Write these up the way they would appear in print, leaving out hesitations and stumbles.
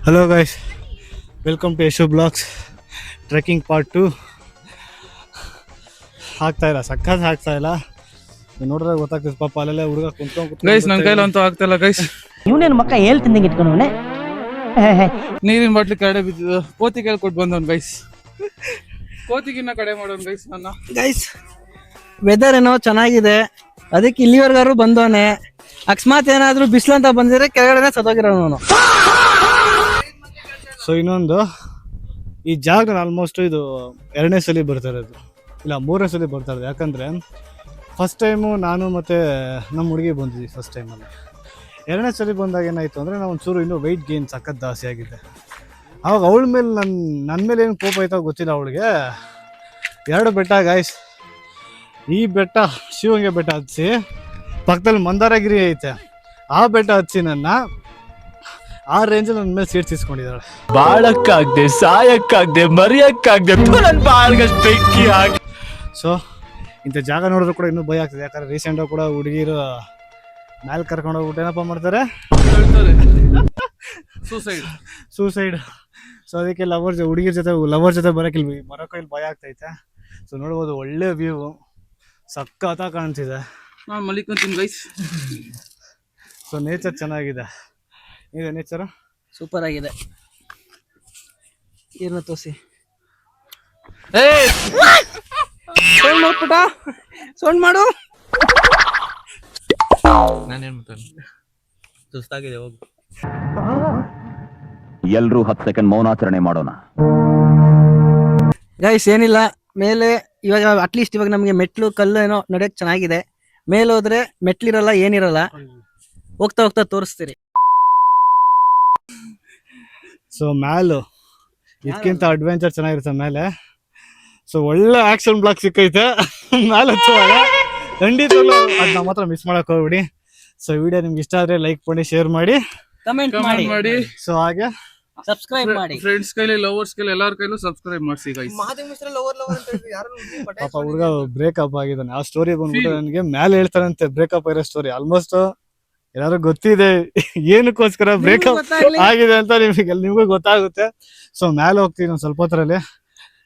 Hello guys, welcome to Yashu blogs trekking part 2. ಆಗ್ತಾಯಿಲ್ಲ, ಸಕ್ಕತ್ ಆಗ್ತಾಯಿಲ್ಲ. ನೋಡ್ರೆ ಗೊತ್ತಾಗ್ತದೆ ಪಾಪ ಅಲ್ಲೆಲ್ಲ ಹುಡುಗ ಕುಂತ್ಕೊಂಡು ಗೈಸ್ ನನ್ನ ಕೈಲಂತೂ ಆಗ್ತಾಯಿಲ್ಲ ಗೈಸ್. ಇವನೇನು ಮಕ್ಕ ಹೇಳ್ತಿದ್ದಂಗೆ ಇಟ್ಕೊಂಡವನೆ. ನೀರಿನ ಬಾಟ್ಲಿ ಕಡೆ ಬಿದ್ದಿದ್ದು ಕೋತಿ ಕೈ ಕೊಟ್ಟು ಬಂದವನ್ ಗೈಸ್. ಕೋತಿಗಿನ್ನ ಕಡೆ ಮಾಡೋನ್ ಗೈಸ್ ನನ್ನ. ಗೈಸ್ ವೆದರ್ ಏನೋ ಚೆನ್ನಾಗಿದೆ, ಅದಕ್ಕೆ ಇಲ್ಲಿವರೆಗಾರು ಬಂದವನೆ. ಅಕಸ್ಮಾತ್ ಏನಾದ್ರು ಬಿಸಿಲು ಅಂತ ಬಂದಿದ್ರೆ ಕೆಳಗಡೆ ಸತ್ತೋಗಿರೋನು. ಸೊ ಇನ್ನೊಂದು, ಈ ಜಾಗ ಆಲ್ಮೋಸ್ಟ್ ಇದು 2ನೇ ಸಲ ಬರ್ತಾ ಇರೋದು, ಇಲ್ಲ 3ನೇ ಸಲ ಬರ್ತಾ ಇರೋದು. ಯಾಕಂದರೆ ಫಸ್ಟ್ ಟೈಮು ನಾನು ಮತ್ತು ನಮ್ಮ ಹುಡುಗಿ ಬಂದಿದ್ವಿ ಫಸ್ಟ್ ಟೈಮಲ್ಲಿ. 2ನೇ ಸಲ ಬಂದಾಗ ಏನಾಯಿತು ಅಂದರೆ ನಾವು ಒಂಚೂರು ಇನ್ನೂ ವೆಯ್ಟ್ ಗೇನ್ ಸಖತ್ ಜಾಸ್ತಿ ಆಗಿದೆ. ಆವಾಗ ಅವಳ ಮೇಲೆ ನನ್ನ ಮೇಲೆ ಏನು ಕೋಪ ಆಯ್ತೋ ಗೊತ್ತಿಲ್ಲ ಅವಳಿಗೆ. 2 ಬೆಟ್ಟ ಗಾಯ್ಸ್, ಈ ಬೆಟ್ಟ ಶಿವಂಗೆ ಬೆಟ್ಟ ಹತ್ತಿಸಿ, ಪಕ್ಕದಲ್ಲಿ ಮಂದಾರಗಿರಿ ಐತೆ, ಆ ಬೆಟ್ಟ ಹತ್ತಿಸಿ ನನ್ನ ಆ ರೇಂಜಲ್ಲಿ ನನ್ನ ಮೇಲೆ ಸೀಟ್ ಇಸ್ಕೊಂಡಿದ್ದಾಳೆ. ಬಾಳಕ್ಕಾಗ್ದೆ, ಸಾಯಕ್ಕಾಗ್ದೆ, ಮರಿಯಕ್ಕಾಗ್ದೆ, ನನ್ನ ಬಾಳ್ಗಷ್ಟು ಬೆಂಕಿ ಹಾಕಿ. ಸೊ ಇಂಥ ಜಾಗ ನೋಡಿದ್ರು ಕೂಡ ಇನ್ನೂ ಭಯ ಆಗ್ತದೆ. ಯಾಕಂದರೆ ರೀಸೆಂಟಾಗಿ ಕೂಡ ಹುಡುಗಿರು ಮ್ಯಾಲೆ ಕರ್ಕೊಂಡು ಹೋಗ್ಬಿಟ್ಟು ಏನಪ್ಪ ಮಾಡ್ತಾರೆ, ಸೂಸೈಡ್. ಸೊ ಅದಕ್ಕೆ ಲವರ್ ಜೊತೆ ಬರೋಕೆ ಇಲ್ಲಿ ಭಯ ಆಗ್ತೈತೆ. ಸೊ ನೋಡ್ಬೋದು, ಒಳ್ಳೆ ವ್ಯೂ, ಸಕ್ಕತ್ತಾಗಿ ಕಾಣ್ತಿದೆ. ನಾನು ಮಲಿಕೊಂತೀನಿ ಗೈಸ್. ಸೊ ನೇಚರ್ ಚೆನ್ನಾಗಿದೆ. ಇದೆ ನೇಚರ್ ಸೂಪರ್ ಆಗಿದೆ. ಏನ ತೋರಿಸಿ ಸೌಂಡ್ ಮಾಡು. ನಾನೇನ್ ಮಾತಾಡ ಸುಸ್ತಾಗಿದೆ, ಹೋಗು. ಎಲ್ರೂ 10 ಸೆಕೆಂಡ್ ಮೌನಾಚರಣೆ ಮಾಡೋಣ. ಗೈಸ್ ಏನಿಲ್ಲ, ಮೇಲೆ ಇವಾಗ ಅಟ್ಲೀಸ್ಟ್ ಇವಾಗ ನಮಗೆ ಮೆಟ್ಲು ಕಲ್ಲು ಏನೋ ನಡೆಯಕ್ ಚೆನ್ನಾಗಿದೆ. ಮೇಲೆ ಹೋದ್ರೆ ಮೆಟ್ಲಿರಲ್ಲ, ಏನಿರಲ್ಲ, ಹೋಗ್ತಾ ಹೋಗ್ತಾ ತೋರಿಸ್ತೀರಿ. ಸೊ ಮ್ಯಾಲು ಇದಕ್ಕಿಂತ ಅಡ್ವೆಂಚರ್ ಚೆನ್ನಾಗಿರುತ್ತೆ ಮೇಲೆ. ಸೊ ಒಳ್ಳೆ ಆಕ್ಷನ್ ಬ್ಲಾಕ್ ಸಿಕ್ಕೈತೆ ಮ್ಯಾಲೆ ಹಚ್ಚುವಾಗ. ಖಂಡಿತವಾಗ್ಲೂ ಅದು ನಮ್ಮ ಹತ್ರ ಮಿಸ್ ಮಾಡಕ್ ಹೋಗ್ಬಿಡಿ. ಸೊ ವಿಡಿಯೋ ನಿಮ್ಗೆ ಇಷ್ಟ ಆದ್ರೆ ಲೈಕ್ ಮಾಡಿ, ಶೇರ್ ಮಾಡಿ, ಕಮೆಂಟ್ ಮಾಡಿ. ಸೊ ಹಾಗೆ ಸಬ್ಸ್ಕ್ರೈಬ್ ಮಾಡಿ. ಫ್ರೆಂಡ್ಸ್ ಕೈಲಿ, ಲವರ್ಸ್ ಕೈಲಿ, ಎಲ್ಲಾರ ಕೈಲೂ ಸಬ್ಸ್ಕ್ರೈಬ್ ಮಾಡಿಸಿ ಗೈಸ್. ಪಾಪ ಹುಡುಗ ಬ್ರೇಕಪ್ ಆಗಿದ್ದಾನೆ. ಆ ಸ್ಟೋರಿ ಬಂದ್ಬಿಟ್ಟು ನನಗೆ ಮ್ಯಾಲೆ ಹೇಳ್ತಾರಂತೆ, ಬ್ರೇಕಪ್ ಆಗಿರೋ ಸ್ಟೋರಿ. ಆಲ್ಮೋಸ್ಟ್ ಎಲ್ಲಾರು ಗೊತ್ತಿದೆ ಏನಕ್ಕೋಸ್ಕರ ಬ್ರೇಕಪ್ ಆಗಿದೆ ಅಂತ ನಿಮಗೂ ಗೊತ್ತಾಗುತ್ತೆ. ಸೊ ಮ್ಯಾಲೆ ಹೋಗ್ತೀವಿ ಒಂದು ಸ್ವಲ್ಪ ಹೊತ್ತರಲ್ಲಿ.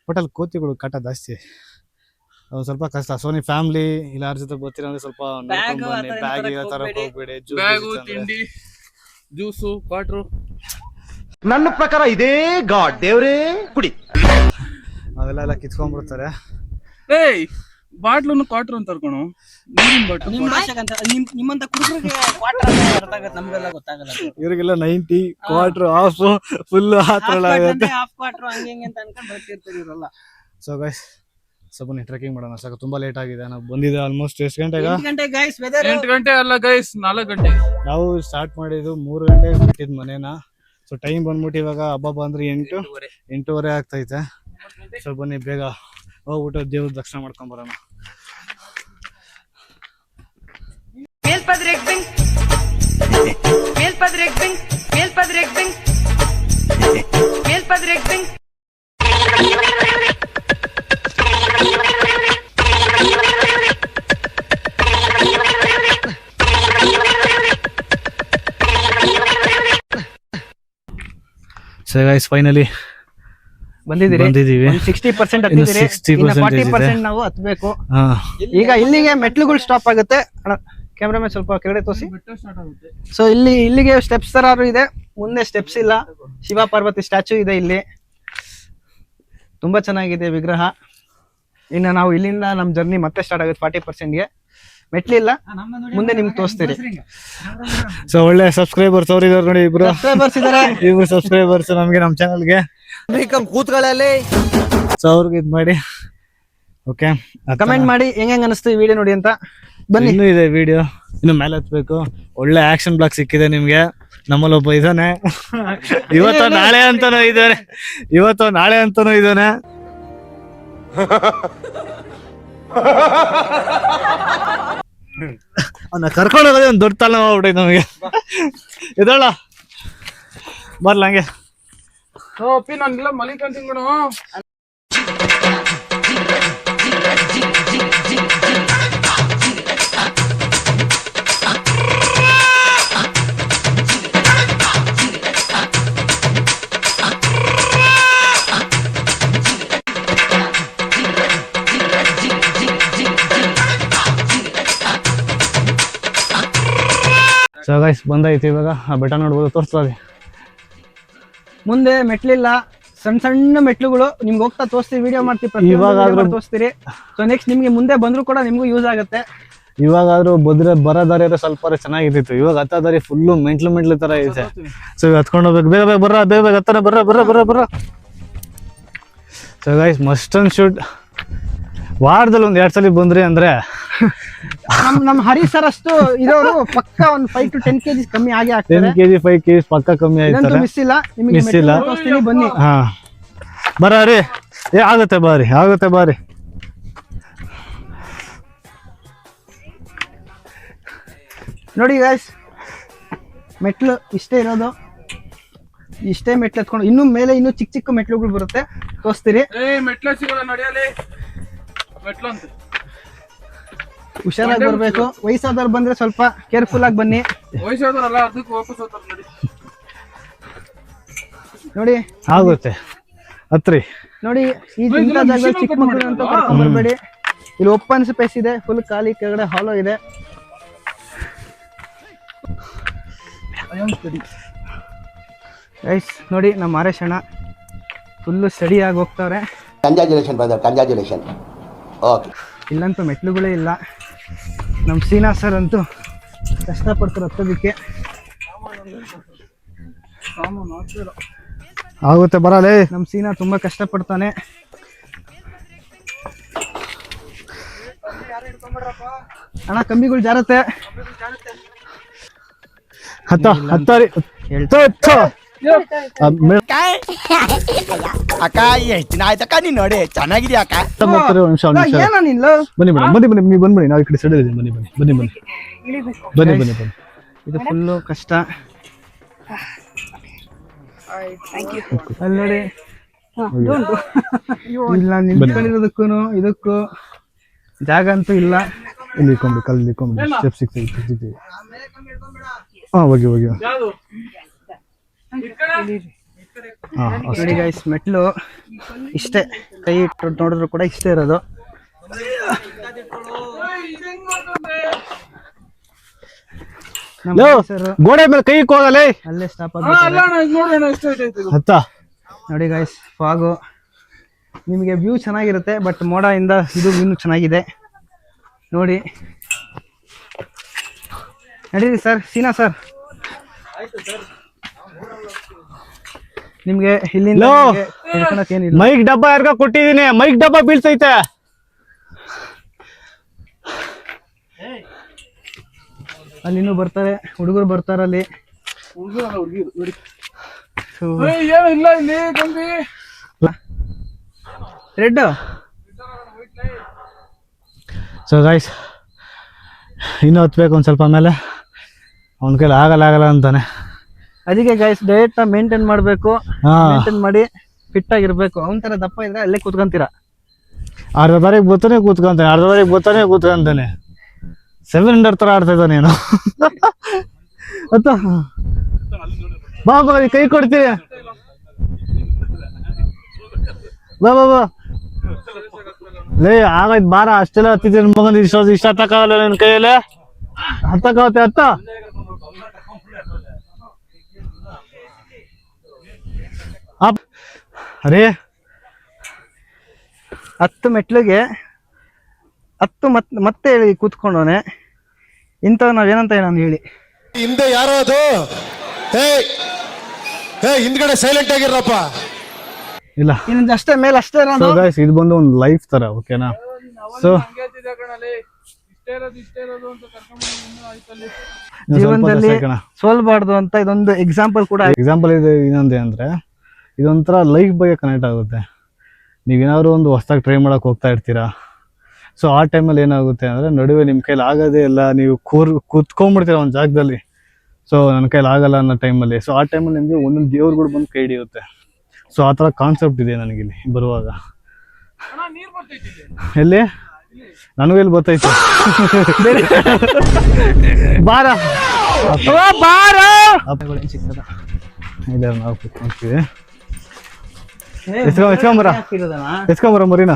ಬಟ್ ಅಲ್ಲಿ ಕೋತಿಗಳು ಕಾಟ ಜಾಸ್ತಿ, ಅದು ಸ್ವಲ್ಪ ಕಷ್ಟ. ಸೊ ನೀವು ಫ್ಯಾಮಿಲಿ ಇಲ್ಲ ಯಾರ ಜೊತೆ ಬರ್ತೀರ ಅಂದ್ರೆ ಸ್ವಲ್ಪ ಬ್ಯಾಗ್ ತರಕ್ ಹೋಗ್ಬೇಡಿ. ಬ್ಯಾಗು, ತಿಂಡಿ, ಜ್ಯೂಸು, ವಾಟ್ರು. ನನ್ನ ಪ್ರಕಾರ ಇದೇ ಗಾಡ್ ದೇವ್ರೇ ಕುಡಿ. ಅವೆಲ್ಲ ಕಿತ್ಕೊಂಡ್ಬಿಡ್ತಾರೆ. ಏಯ್ ಬಾಟ್ಲನ್ನು ಕ್ವಾಟ್ರು ಅಂತ ಕರ್ಕೊಣು. ನೀರಿನ ಬಾಟ್ಲು ನಿಮ್ಮಂತ ಕುಡುಕರಿಗೆ ಕ್ವಾರ್ಟರ್ ಅರ್ಥ ಆಗತ್ತೆ, ನಮ್ಗೆಲ್ಲ ಗೊತ್ತಾಗಲ್ಲ. ಇವ್ರಿಗೆಲ್ಲ 90 ಕ್ವಾರ್ಟರ್ ಹಾಫ್ ಫುಲ್ ಆತರ ಆಗುತ್ತೆ. ಹಾಫ್ ಕ್ವಾರ್ಟರ್ ಹಂಗೆ ಅಂತ ಅನ್ಕೊಂಡು ಬರ್ತಿರ್ತಾರೆ ಇವರೆಲ್ಲ. ಸೊ ಗೈಸ್ ಸ್ವಲ್ಪ ಟ್ರೆಕ್ಕಿಂಗ್ ಮಾಡೋಣ. ಸಾಕು, ತುಂಬಾ ಲೇಟ್ ಆಗಿದೆ. ನಾವು ಬಂದಿದ್ದೆ ಆಲ್ಮೋಸ್ಟ್ ಎಷ್ಟು ಗಂಟೆಗೆ? 8 ಗಂಟೆ ಗೈಸ್. ವೆದರ್ 8 ಗಂಟೆ ಅಲ್ಲ ಗೈಸ್, 4 ಗಂಟೆ. ನಾವು ಸ್ಟಾರ್ಟ್ ಮಾಡಿದ್ದು 3 ಗಂಟೆಗೆ ಬಿಟ್ಟಿದ್ ಮನೇನ. ಸೊ ಟೈಮ್ ಬಂದ್ಬಿಟ್ಟು ಇವಾಗ ಹಬ್ಬ ಅಂದ್ರೆ 8:30 ಆಗ್ತೈತೆ. ಸೊ ಬನ್ನಿ ಬೇಗ ಹೋಗ್ಬಿಟ್ಟು ದೇವ್ರ ದರ್ಶನ ಮಾಡ್ಕೊಂಡ್ ಬರೋಣ. ಸೊ ಗೈಸ್ ಫೈನಲಿ ಬಂದಿದ್ದೀವಿ. 60% ಹತ್ತಿದ್ದೀರಿ, 40% ನಾವು ಹತ್ಬೇಕು. ಈಗ ಇಲ್ಲಿಗೆ ಮೆಟ್ಲುಗಳು ಸ್ಟಾಪ್ ಆಗುತ್ತೆ. ಕ್ಯಾಮ್ರಾಮನ್ ಸ್ವಲ್ಪ ಕೆಳಗಡೆ ತೋರಿಸಿ. ಸೊ ಇಲ್ಲಿಗೆ ಸ್ಟೆಪ್ಸ್ ತರ ಇದೆ, ಮುಂದೆ ಸ್ಟೆಪ್ಸ್ ಇಲ್ಲ. ಶಿವ ಪಾರ್ವತಿ ಸ್ಟ್ಯಾಚು ಇದೆ ಇಲ್ಲಿ, ತುಂಬಾ ಚೆನ್ನಾಗಿದೆ ವಿಗ್ರಹ. ಇನ್ನು ನಾವು ಇಲ್ಲಿಂದ ನಮ್ಮ ಜರ್ನಿ ಮತ್ತೆ ಸ್ಟಾರ್ಟ್ ಆಗುತ್ತೆ. 40%ಗೆ ಮೆಟ್ಲಿಲ್ಲ, ಮುಂದೆ ನಿಮ್ಗೆ ತೋರಿಸ್ತೀರಿ. ಸೊ ಒಳ್ಳೆ ಸಬ್ಸ್ಕ್ರೈಬರ್ಸ್ ಅವ್ರು ಇದಾರೆ ನೋಡಿ, ಇಬ್ರು ಸಬ್ಸ್ಕ್ರೈಬರ್ಸ್ ನಮ್ಗೆ, ನಮ್ಮ ಚಾನಲ್ಗೆ ಕೂತ್ಗಳಲ್ಲಿ. ಸೊ ಅವ್ರಿಗೆ ಇದ್ ಮಾಡಿ, ಓಕೆ, ಕಮೆಂಟ್ ಮಾಡಿ ಹೆಂಗ್ ಅನಿಸ್ತು ಈ ವಿಡಿಯೋ ನೋಡಿ ಅಂತ. ಬನ್ನಿ, ಇನ್ನೂ ಇದೆ ವಿಡಿಯೋ, ಇನ್ನು ಮೇಲೆ ಹತ್ಬೇಕು. ಒಳ್ಳೆ ಆಕ್ಷನ್ ಬ್ಲಾಕ್ ಸಿಕ್ಕಿದೆ ನಿಮ್ಗೆ. ನಮ್ಮಲ್ಲಿ ಒಬ್ಬ ಇದ್ದಾನೆ, ಇವತ್ತು ನಾಳೆ ಅಂತಾನೂ ಇದ್ದಾನೆ. ಅವನ್ನ ಕರ್ಕೊಂಡು ಹೋಗೋದೇ ಒಂದು ದೊಡ್ಡ ತಲೆ ಹೋಗ್ಬಿಟ್ಟೈತೆ ನಮಗೆ. ಇದಳ ಬರ್ಲ ಹಂಗೆ. ನಾನೆಲ್ಲ ಮಲಿಕೊಂತೀನಿ ಕಣೋ. ಸೊ ಗೈಸ್ ಬಂದೈತಿ ಇವಾಗ ಆ ಬೆಟ್ಟ ನೋಡ್ಬೋದು, ತೋರಿಸ್ತದೆ. ಮುಂದೆ ಮೆಟ್ಲಿಲ್ಲ, ಸಣ್ಣ ಸಣ್ಣ ಮೆಟ್ಲುಗಳು ನಿಮ್ಗೆ ಹೋಗ್ತಾ ತೋರಿಸ್ತೀವಿ, ವಿಡಿಯೋ ಮಾಡ್ತೀವಿ, ಇವಾಗ ತೋರಿಸ್ತೀರಿ. ಸೊ ನೆಕ್ಸ್ಟ್ ನಿಮ್ಗೆ ಮುಂದೆ ಬಂದ್ರು ಕೂಡ ನಿಮ್ಗೂ ಯೂಸ್ ಆಗುತ್ತೆ. ಇವಾಗಾದ್ರೂ ಬರೋ ದಾರಿ ಸ್ವಲ್ಪ ಚೆನ್ನಾಗಿರ್ತಿತ್ತು. ಇವಾಗ ಹತ್ತ ದಾರಿ ಫುಲ್ಲು ಮೆಂಟ್ಲು ತರ ಇದೆ. ಸೊ ಹತ್ಕೊಂಡು ಹೋಗ್ಬೇಕು, ಬೇಗ ಬೇಗ ಹತ್ತಾನೆ ಬರ್ರ. So guys must and should ವಾರದಲ್ಲಿ 1-2 ಸಲ ಬಂದ್ರಿ ಅಂದ್ರೆ ನಮ್ ಹರಿ ಸರ್ ಅಷ್ಟು ಇರೋರು ಪಕ್ಕ ಒಂದು 5 to 10 kg ಕಮ್ಮಿ ಆಗಿ 10 kg 5 kg ಪಕ್ಕ ಕಮ್ಮಿ ಆಯ್ತಾರೆ. ಮಿಸ್ ಇಲ್ಲ, ನಿಮಗೆ ಮಿಸ್ ಇಲ್ಲ. ಬನ್ನಿ. ಹಾ ಬರ್ರಿ, ಆಗುತ್ತೆ ಬಾರಿ. ನೋಡಿ ಗಾಯ್ಸ್, ಮೆಟ್ಲು ಇಷ್ಟೇ ಇರೋದು, ಇಷ್ಟೇ ಮೆಟ್ಲು ಎತ್ಕೊಂಡು ಇನ್ನು ಮೇಲೆ ಇನ್ನೂ ಚಿಕ್ಕ ಮೆಟ್ಲುಗಳು ಬರುತ್ತೆ, ತೋರಿಸ್ತೀರಿ. ಮೆಟ್ಲ ಸಿಗೋಲ್ಲ ನಡೆಯಲಿ, ಮೆಟ್ಲು ಅಂತ ಹುಷಾರಾಗಿ ಬರ್ಬೇಕು. ವಯಸ್ಸಾದವ್ರು ಬಂದ್ರೆ ಸ್ವಲ್ಪ ಕೇರ್ಫುಲ್ ಆಗಿ ಬನ್ನಿ. ವಯಸ್ಸಾದವರಲ್ಲ, ಅದಕ್ಕೆ ವಾಪಸ್ ಹೋಗ್ತಾರೆ ನೋಡಿ. ನೋಡಿ ಆಗುತ್ತೆ ಹತ್ರಿ. ನೋಡಿ ಇಂಥ ಜಾಗದಲ್ಲಿ ಚಿಕ್ಕ ಮಕ್ಕಳು ಅಂತ ಕರ್ಕೊಂಡ್ ಬರ್ಬೇಡಿ. ಇಲ್ಲಿ ಓಪನ್ ಸ್ಪೇಸ್ ಇದೆ, ಫುಲ್ ಖಾಲಿ, ಕೆಳಗಡೆ ಹಾಲೋ ಇದೆ. ಗೈಸ್ ನೋಡಿ ನಮ್ಮ ಆರೇಶ್ ಅಣ್ಣ ಫುಲ್ಲು ಸ್ಟಡಿ ಆಗಿ ಹೋಗ್ತಾವ್ರೆ. Congratulation brother, congratulation. ಓಕೆ, ಇಲ್ಲಂತೂ ಮೆಟ್ಲುಗಳೇ ಇಲ್ಲ. ನಮ್ಮ ಸೀನಾ ಸರ್ ಅಂತೂ ಕಷ್ಟಪಡ್ತಾರೆ ಹತ್ತೋದಕ್ಕೆ. ಆಗುತ್ತೆ ಬರಲೇ. ನಮ್ಮ ಸೀನಾ ತುಂಬಾ ಕಷ್ಟಪಡ್ತಾನೆ. ಅಣ್ಣ ಕಂಬಿಗಳು ಜಾರತ್ತೆ. ಹತ್ತಾರಿ ಅಕ್ಕ ಎಷ್ಟು ದಿನ ಆಯ್ತಕ್ಕ ನೀನ್ ನೋಡಿ, ಚೆನ್ನಾಗಿದ್ಯಾ ಅಕ್ಕ? ನಿಮಿಷ ಏನೋ ನಿಲ್ಲ. ಬನ್ನಿ ನೀವು ಬಂದ್ಬಿಡಿ, ನಾವು ಈ ಕಡೆ ಸೈಡ್ ಇದ್ದೀವಿ. ಬನ್ನಿ. ಇದು ಫುಲ್ಲು ಕಷ್ಟ. ಅಲ್ಲಿ ನೋಡಿ, ಇಲ್ಲ ನಿಲ್ಕೊಂಡಿರೋದಕ್ಕೂ ಇದಕ್ಕೂ ಜಾಗ ಅಂತೂ ಇಲ್ಲ. ಇಲ್ಲಿ ಇಟ್ಕೊಂಬಿಡಿ ಸ್ಟೆಪ್ ಸಿಗ್ತೀವಿ. ಹಾ ಹೋಗಿ ನೋಡಿ ಗೈಸ್, ಮೆಟ್ಲು ಇಷ್ಟೇ, ಕೈ ಇಟ್ಟು ನೋಡಿದ್ರು ಕೂಡ ಇಷ್ಟೇ ಇರೋದು. ಗೋಡೆ ಮೇಲೆ ಕೈ ಹೋಗಲೇ, ಅಲ್ಲೇ ಸ್ಟಾಪ್ ಹತ್ತ. ನೋಡಿ ಗೈಸ್, ಫಾಗು ನಿಮಗೆ ವ್ಯೂ ಚೆನ್ನಾಗಿರುತ್ತೆ, ಬಟ್ ಮೋಡ ಇಂದ ಇದು ಇನ್ನೂ ಚೆನ್ನಾಗಿದೆ. ನೋಡಿ ನಡೀರಿ ಸರ್, ಸೀನಾ ಸರ್ ನಿಮ್ಗೆ ಇಲ್ಲಿಂದ ಏನಿಲ್ಲ. ಮೈಕ್ ಡಬ್ಬ ಯಾರ್ಗ ಕೊಟ್ಟಿದೀನಿ, ಮೈಕ್ ಡಬ್ಬ ಬೀಳ್ತೈತೆ. ಅಲ್ಲಿ ಇನ್ನೂ ಬರ್ತಾರೆ, ಹುಡುಗರು ಬರ್ತಾರ ಅಲ್ಲಿ. ಇಲ್ಲ ಇಲ್ಲಿ ಕಂಬಿ ರೆಡ್. ಸೊ ಗೈಸ್ ಇನ್ನೂ ಹತ್ಬೇಕು ಒಂದು ಸ್ವಲ್ಪ ಮೇಲೆ. ಅವನ ಕೈಲಿ ಆಗಲ್ಲ ಅಂತಾನೆ. ಅದಕ್ಕೆ ಗೈಸ್ ಡಯಟ್ ಮೇಂಟೈನ್ ಮಾಡಬೇಕು, ಮೇಂಟೈನ್ ಮಾಡಿ ಫಿಟ್ ಆಗಿರ್ಬೇಕು. ಅವನ ತರ ದಪ್ಪ ಇದ್ರೆ ಅಲ್ಲೇ ಕೂತ್ಕೊಂತೀರಾ. ಅರ್ಧ ದಾರಿಗೆ ಕೂತ್ಕೊಂತಾನೆ. 700 ತರ ಆಡ್ತಾ ಇದ್ದಾನೆ ಏನು. ಬಾ ಕೈ ಕೊಡ್ತೀವಿ. ಬಾ ಲೇ ಆಗೈತ್ ಬಾರ, ಅಷ್ಟೆಲ್ಲ ಹತ್ತಿದ್ದೀನಿ ಮಗನ್. ಇಷ್ಟ ಹತ್ತಕ್ಕಾಗಲ್ಲ ನನ್ನ ಕೈಯಲ್ಲೇ. ಹತ್ತಕ್ಕಾಗತ್ತೆ ಹತ್ತ. ಅರೇ 10 ಮೆಟ್ಲಿಗೆ 10 ಮತ್ತೆ ಹೇಳಿ ಕೂತ್ಕೊಂಡವನೆ. ಇಂಥವ್ ನಾವೇನಂತ ಹೇಳೋಣ ಹೇಳಿ. ಹಿಂದೆ ಯಾರೋ ಅದು ಹಿಂದ್ಗಡೆ ಸೈಲೆಂಟ್ ಆಗಿರಪ್ಪ. ಇಲ್ಲ ಇನ್ನೊಂದು ಅಷ್ಟೇ ಮೇಲೆ ಅಷ್ಟೇ. ಇದು ಬಂದು ಒಂದು ಲೈಫ್ ತರ, ಓಕೆನಾ? ಸೊ ಜೀವನದಲ್ಲಿ ಸೋಲ್ಬಾರ್ದು ಅಂತ ಇದೊಂದು ಎಕ್ಸಾಂಪಲ್ ಕೂಡ. ಎಕ್ಸಾಂಪಲ್ ಇದೆ. ಇನ್ನೊಂದೇ ಅಂದ್ರೆ ಇದೊಂಥರ ಲೈಫ್ ಬಗ್ಗೆ ಕನೆಕ್ಟ್ ಆಗುತ್ತೆ. ನೀವೇನಾದ್ರು ಒಂದು ಹೊಸದಾಗಿ ಟ್ರೈ ಮಾಡಕ್ ಹೋಗ್ತಾ ಇರ್ತೀರಾ. ಸೊ ಆ ಟೈಮಲ್ಲಿ ಏನಾಗುತ್ತೆ ಅಂದ್ರೆ ನಡುವೆ ನಿಮ್ಮ ಕೈಲಿ ಆಗೋದೇ ಇಲ್ಲ, ನೀವು ಕೂತ್ಕೊಂಡ್ಬಿಡ್ತೀರ ಒಂದು ಜಾಗದಲ್ಲಿ. ಸೊ ನನ್ನ ಕೈಲಿ ಆಗಲ್ಲ ಅನ್ನೋ ಟೈಮಲ್ಲಿ, ಸೊ ಆ ಟೈಮಲ್ಲಿ ನಿಮಗೆ ಒಂದೊಂದು ದೇವ್ರುಗಳು ಬಂದು ಕೈ ಹಿಡಿಯುತ್ತೆ. ಸೊ ಆ ಥರ ಕಾನ್ಸೆಪ್ಟ್ ಇದೆ ನನಗಿಲ್ಲಿ ಬರುವಾಗ. ಎಲ್ಲಿ ನನಗೂ ಇಲ್ಲಿ ಗೊತ್ತೈತೆ. ಬಾರ ನಾವು ಕೂತ್ಕೊಂತೀವಿ. ಎತ್ಕೊಂಬರ ಮರಿನ,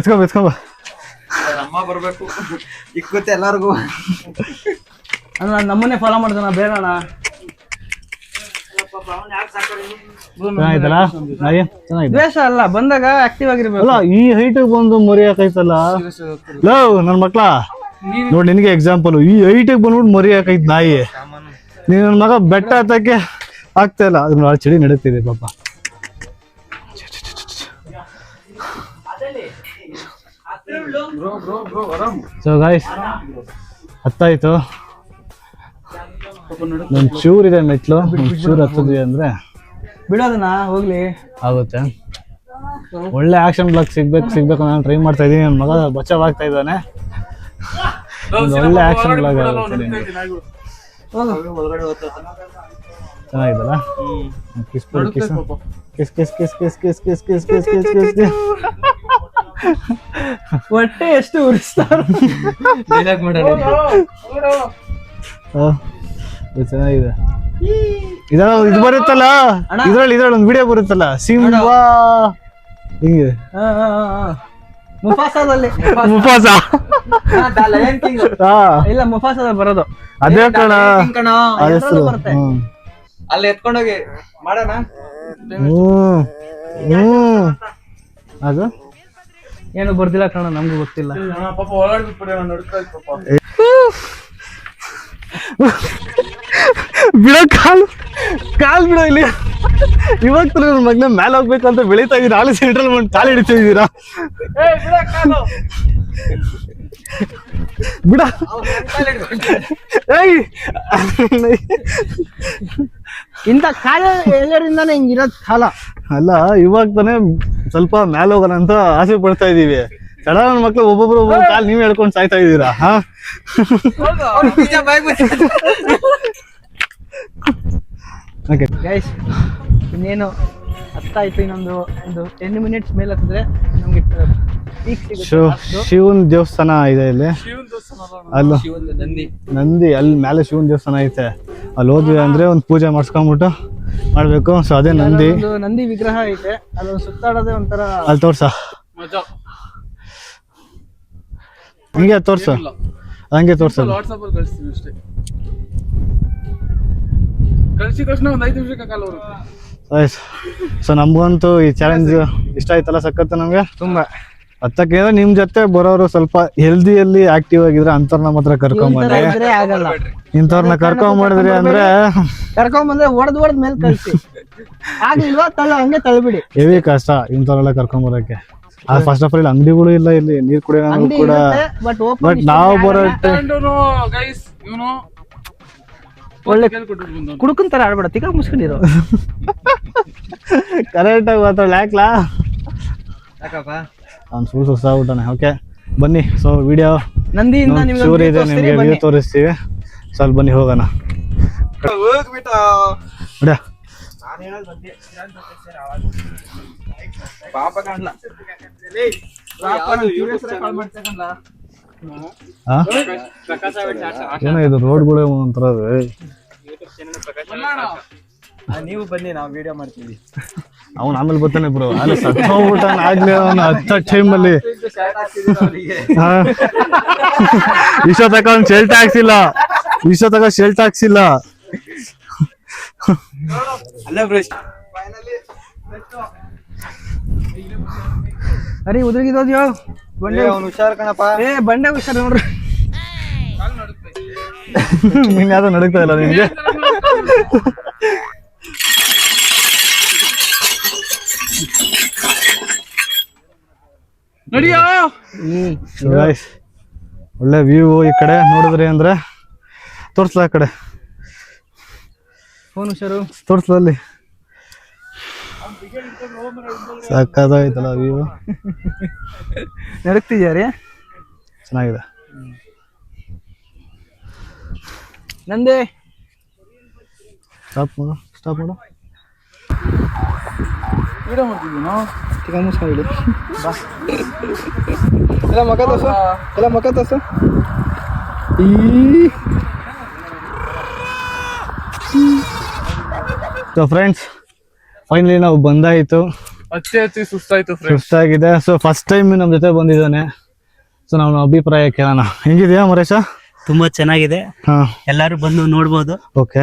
ಎತ್ಕೊಂಬ ಅಮ್ಮ ಬರ್ಬೇಕು, ಇಕ್ಕುತ್ತೆ ಎಲ್ಲಾರ್ಗು. ಅಣ್ಣ ನಮ್ಮನ್ನೇ ಫಾಲೋ ಮಾಡ್ತಾನ ಬೇಡ ಅಣ್ಣ. ಚೆನ್ನಾಗಿತ್ತಲ್ಲ ನಾಯಿ ಚೆನ್ನಾಗಿದೆ. ದ್ವೇಷ ಅಲ್ಲ, ಬಂದಾಗ ಆಕ್ಟಿವ್ ಆಗಿರ್ಬೇಕು. ಅಲ್ಲ ಈ ಹೈಟ್ ಬಂದು ಮರಿ ಹಾಕೈತಲ್ಲ ಲವ್ ನನ್ ಮಕ್ಳ ನೋಡಿ ನಿನಗೆ ಎಕ್ಸಾಂಪಲ್ ಈ ಹೈಟ್ ಬಂದ್ಬಿಟ್ಟು ಮರಿ ಹಾಕೈತ್ ನಾಯಿ. ನೀನ್ ನನ್ ಮಗ ಬೆಟ್ಟ ಹತ್ತಕ್ಕೆ ಆಗ್ತಾ ಇಲ್ಲ, ಅದ್ರ ಚಳಿ ನಡೀತಿದೆ ಪಾಪ. ಸೊ ಗಾಯ್ಸ್ ಹತ್ತಾಯ್ತು, ನನ್ ಚೂರ್ ಇದೆ ಮೆಟ್ಲು, ಚೂರ್ ಹತ್ತದ್ವಿ ಅಂದ್ರೆ ಬಿಡೋದನ್ನ ಹೋಗ್ಲಿ ಆಗುತ್ತೆ. ಒಳ್ಳೆ ಆಕ್ಷನ್ ಬ್ಲಾಕ್ ಸಿಗ್ಬೇಕು ನಾನು ಟ್ರೈ ಮಾಡ್ತಾ ಇದೀನಿ. ನನ್ನ ಮಗ ಬಚಾವ್ ಆಗ್ತಾ ಇದ್ದಾನೆ, ಒಂದು ಒಳ್ಳೆ ಆಕ್ಷನ್ ಬ್ಲಾಗ್ ಆಗುತ್ತೆ. ಚೆನ್ನಾಗಿದ್ದಲ್ಲ? Kiss kiss kiss kiss kiss kiss kiss kiss kiss kiss kiss kiss kiss. ಹೊಟ್ಟೆ ಎಷ್ಟು ಉರಿಸ್ತಾರ. ಚೆನ್ನಾಗಿದೆ. ಇದು ಬರುತ್ತಲ್ಲ ಇದ್ರಲ್ಲಿ ಒಂದು ವಿಡಿಯೋ ಬರುತ್ತಲ್ಲ ಸಿಂಬಾ ಹಿಂಗೆ ಮುಫಾಸಾದಲ್ಲಿ ಮುಫಾಸ ಇಲ್ಲ ಮುಫಾಸಾದಲ್ಲಿ ಬರೋದು ಅದೇ ಕಣ ಬರುತ್ತೆ. ಅಲ್ಲಿ ಎತ್ಕೊಂಡೋಗಿ ಮಾಡೋಣ. ಅದು ಏನು ಬರ್ದಿಲ್ಲ ಕಣ, ನಮ್ಗೂ ಗೊತ್ತಿಲ್ಲ. ಪಾಪ ಒಳಗಡೆ ನೋಡ್ಕೊಳ್ತು ಪಾಪ. ಬಿಡೋ ಕಾಲ್ ಬಿಡೋ ಇಲ್ಲಿ. ಇವಾಗ ನನ್ನ ಮಗನ ಮೇಲೆ ಹೋಗ್ಬೇಕು ಅಂತ ಬೆಳೀತಾ ಇದೀರಾ, ಅಲ್ಲಿ ಸೆಂಟ್ರಲ್ ಮಾಡಿ ಕಾಲು ಹಿಡಿತಾ ಇದ್ದೀರಾ. ಬಿಡ ಇಂಥ ಕಾಲ ಎಲ್ಲರಿಂದಾನೆ ಹಿಂಗಿರೋದ್ ಕಾಲ ಅಲ್ಲ. ಇವಾಗ ತಾನೇ ಸ್ವಲ್ಪ ಮೇಲೆ ಹೋಗೋಣ ಅಂತ ಆಸೆ ಪಡ್ತಾ ಇದೀವಿ. ಸಡ ನನ್ನ ಮಕ್ಳು ಒಬ್ಬೊಬ್ರು ಕಾಲ್ ನೀವ್ ಹೇಳ್ಕೊಂಡು ಸಾಯ್ತಾ ಇದ್ದೀರಾ. ಗೈಸ್ ಇನ್ನೇನು ಹತ್ತಾಯ್ತು, ಇನ್ನೊಂದು 10 ಮಿನಿಟ್ಸ್ ಮೇಲೆ ಹತ್ತಿದ್ರೆ ನಮ್ಗೆ ಪೀಕ್ ಸಿಗುತ್ತೆ. ಶಿವನ್ ದೇವಸ್ಥಾನ ಇದೆ ಇಲ್ಲಿ, ಅಲ್ಲ ನಂದಿ ಅಲ್ಲಿ ಮೇಲೆ ಶಿವನ್ ದೇವಸ್ಥಾನ ಐತೆ. ಅಲ್ಲಿ ಹೋದ್ವಿ ಅಂದ್ರೆ ಒಂದು ಪೂಜೆ ಮಾಡಿಸ್ಕೊಂಡ್ಬಿಟ್ಟು ಮಾಡ್ಬೇಕು. ಸೊ ಅದೇ ನಂದಿ ನಂದಿ ವಿಗ್ರಹ ಐತೆ, ಅಲ್ಲೊಂದು ಸುತ್ತಾಡೋದೇ ಒಂಥರ. ಅಲ್ಲಿ ತೋರ್ಸ, ಹಂಗೆ ತೋರ್ಸ, ಹಂಗೆ ತೋರ್ಸ. ವಾಟ್ಸಪ್ ಅಲ್ಲಿ ಕಳಿಸ್ತೀನಿ ಅಷ್ಟೇ. ಕಳಿಸಿ ತಕ್ಷಣ ಒಂದು 5 ನಿಮಿಷಕ್ಕೆ ಕಾಲ್ ಬರುತ್ತೆ. ಸೊ ನಮ್ಗಂತೂ ಈ ಚಾಲೆಂಜ್ ಇಷ್ಟ ಆಯ್ತಲ್ಲ, ಸಖತ್ತು ನಮ್ಗೆ ತುಂಬಾ. ಹತ್ತಕ್ಕೆ ನಿಮ್ ಜೊತೆ ಬರೋರು ಸ್ವಲ್ಪ ಹೆಲ್ದಿಯಲ್ಲಿ ಆಕ್ಟಿವ್ ಆಗಿದ್ರೆ ಅಂತವ್ರನ್ನ ಮಾತ್ರ ಕರ್ಕೊಂಬಂದ್ರೆ ಆಗಲ್ಲ. ಇಂಥವ್ರನ್ನ ಕರ್ಕೊಂಬಂದ್ರಿ ಅಂದ್ರೆ ಕರ್ಕೊಂಬಂದ್ರೆ ಹೊಡೆದ್ ಮೇಲೆ ಕಳ್ಸಿ, ಆಗ್ಲಿಲ್ವಾ ಹಂಗೆ ತಳ್ಬಿಡಿ. ಹೆವಿ ಕಷ್ಟ ಇಂಥವ್ರೆಲ್ಲ ಕರ್ಕೊಂಬರಕ್ಕೆ. ಫಸ್ಟ್ ಆಫ್ ಆಲ್ ಅಂಗಡಿಗಳು ಇಲ್ಲ ಇಲ್ಲಿ, ನೀರ್ ಕುಡಿಯೋ ಕೂಡ. ಬಟ್ ನಾವು ಬರೋ ಗೈಸ್ ಇವನು ಒಳ್ಳೆ ಕುಡ್ಕೊಂತಾರ ಆಡ್ಬೇಡ, ತಿಕ್ಕ ಮುಸ್ಕೊಂಡಿರೋ. ಕರೆಕ್ಟ್ ಆಗಿ ಮಾತಾಡ ಯಾಕ್ಲಾ ಅವ್ನು ಸುಳ್ಳು ಸುಸ್ತಾಗ್ಬಿಟ್ಟಾನೆ. ಓಕೆ ಬನ್ನಿ, ಸೊ ವಿಡಿಯೋ ನಂದಿಯಿಂದ ಚೂರ್ ಇದೆ, ನಿಮ್ಗೆ ವ್ಯೂ ತೋರಿಸ್ತೀವಿ. ಸ್ವಲ್ಪ ಬನ್ನಿ ಹೋಗೋಣ. ಏನೋ ಇದು ರೋಡ್ಗಳು ಒಂಥರ. ನೀವು ಬನ್ನಿ, ನಾವು ವಿಡಿಯೋ ಮಾಡ್ತೀವಿ. ಅವ್ನು ಆಮೇಲೆ ಬರ್ತಾನೆ ಬ್ರೋ, ಅಲ್ಲಿ ಸತ್ತೋಗ್ಬಿಟ್ಟಾನ ಆಗ್ಲಿ ಅವನು 10 ಟೈಮಲ್ಲಿ. ಇಷ್ಟೋ ತಕ ಅವ್ನು ಶೆಲ್ಟ್ ಹಾಕ್ಸಿಲ್ಲ, ಇಷ್ಟೋ ತಕ ಶೆಲ್ಟ್ ಹಾಕ್ಸಿಲ್ಲ. ಅರೆ ಉದ್ರಿಗಿದೋದ್ಯೋ ಬಂಡೆ. ಹುಷಾರ್ ಕಣಪ್ಪ, ಬಂಡೆ ಹುಷಾರ್ ನೋಡ್ರಿ. ನಿನ್ ಯಾವ್ದು ನಡೀತಾ ಇಲ್ಲ ನಿನ್ಗೆ. ನಡಿಯೋ. ಒಳ್ಳೆ ವ್ಯೂ ಈ ಕಡೆ ನೋಡಿದ್ರಿ ಅಂದ್ರೆ ತೋರ್ಸ್ಲ. ಆ ಕಡೆ ಫೋನ್ ಹುಷಾರು, ತೋರ್ಸ್ಲಲ್ಲಿ ಸಾಕಾಯ್ತಲ್ಲ ವ್ಯೂ. ನಡಕ್ತಿದ್ಯಾರಿ, ಚೆನ್ನಾಗಿದೆ. ನಂದೇ ಸ್ಟಾಪ್ ಮಾಡು, ಸ್ಟಾಪ್ ಮಾಡು. ವಿಡಿಯೋ ಮಾಡ್ತಿದ್ವಿ ನಾವು. ತಿಕ್ಕ ಮುಸ್ಕೊಂಡಿಡಿ. ಎಲ್ಲ ಮಕ ತೋರ್ಸು, ಎಲ್ಲ ಮಕ ತೋರ್ಸು. ಸೊ ಫ್ರೆಂಡ್ಸ್ ಫೈನಲಿ ನಾವು ಬಂದಾಯಿತು. ಅತಿ ಸುಸ್ತಾಯ್ತು ಫ್ರೆಂಡ್ಸ್, ಸುಸ್ತಾಗಿದೆ. ಸೊ ಫಸ್ಟ್ ಟೈಮ್ ನಮ್ಮ ಜೊತೆ ಬಂದಿದ್ದಾನೆ. ಸೊ ನಾವು ಅಭಿಪ್ರಾಯ ಕೇಳೋಣ. ಹೆಂಗಿದೆಯಾ ಮರೇಶ? ತುಂಬಾ ಚೆನ್ನಾಗಿದೆ, ಹಾ ಎಲ್ಲಾರು ಬಂದು ನೋಡ್ಬೋದು. ಓಕೆ.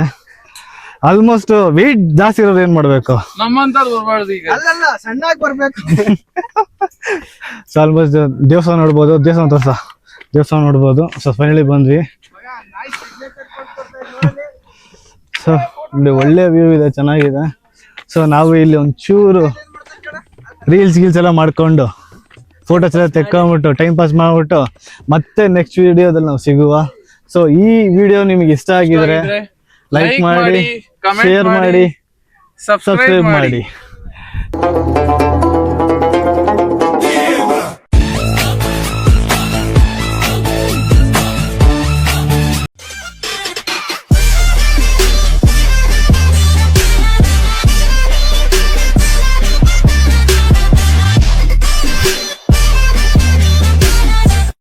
ಆಲ್ಮೋಸ್ಟ್ ವೆಯ್ಟ್ ಜಾಸ್ತಿ ಇರೋರು ಏನ್ ಮಾಡ್ಬೇಕು? ನಮ್ಮಂತವ್ರು ಬರ್ಬಾರ್ದು ಈಗ. ಅಲ್ಲಲ್ಲ ಸಣ್ಣಾಗಿ ಬರ್ಬೇಕು. ಸೊ ಆಲ್ಮೋಸ್ಟ್ ದೇವಸ್ಥಾನ ನೋಡ್ಬೋದು, ದೇವಸ್ಥಾನ ನೋಡ್ಬೋದು. ಸೊ ಫೈನಲಿ ಬಂದ್ವಿ. ಸೊ ಇಲ್ಲಿ ಒಳ್ಳೆ ವ್ಯೂ ಇದೆ, ಚೆನ್ನಾಗಿದೆ. ಸೊ ನಾವು ಇಲ್ಲಿ ಒಂಚೂರು ರೀಲ್ಸ್ ಎಲ್ಲ ಮಾಡ್ಕೊಂಡು ಫೋಟೋಸ್ ಎಲ್ಲ ತೆಕ್ಕೊಂಬಿಟ್ಟು ಟೈಮ್ ಪಾಸ್ ಮಾಡ್ಬಿಟ್ಟು ಮತ್ತೆ ನೆಕ್ಸ್ಟ್ ವಿಡಿಯೋದಲ್ಲಿ ನಾವು ಸಿಗುವ. ಸೊ ಈ ವಿಡಿಯೋ ನಿಮಗೆ ಇಷ್ಟ ಆಗಿದ್ರೆ ಲೈಕ್ ಮಾಡಿ, ಕಮೆಂಟ್ ಶೇರ್ ಮಾಡಿ, ಸಬ್ಸ್ಕ್ರೈಬ್ ಸಬ್ಸ್ಕ್ರೈಬ್ ಮಾಡಿ.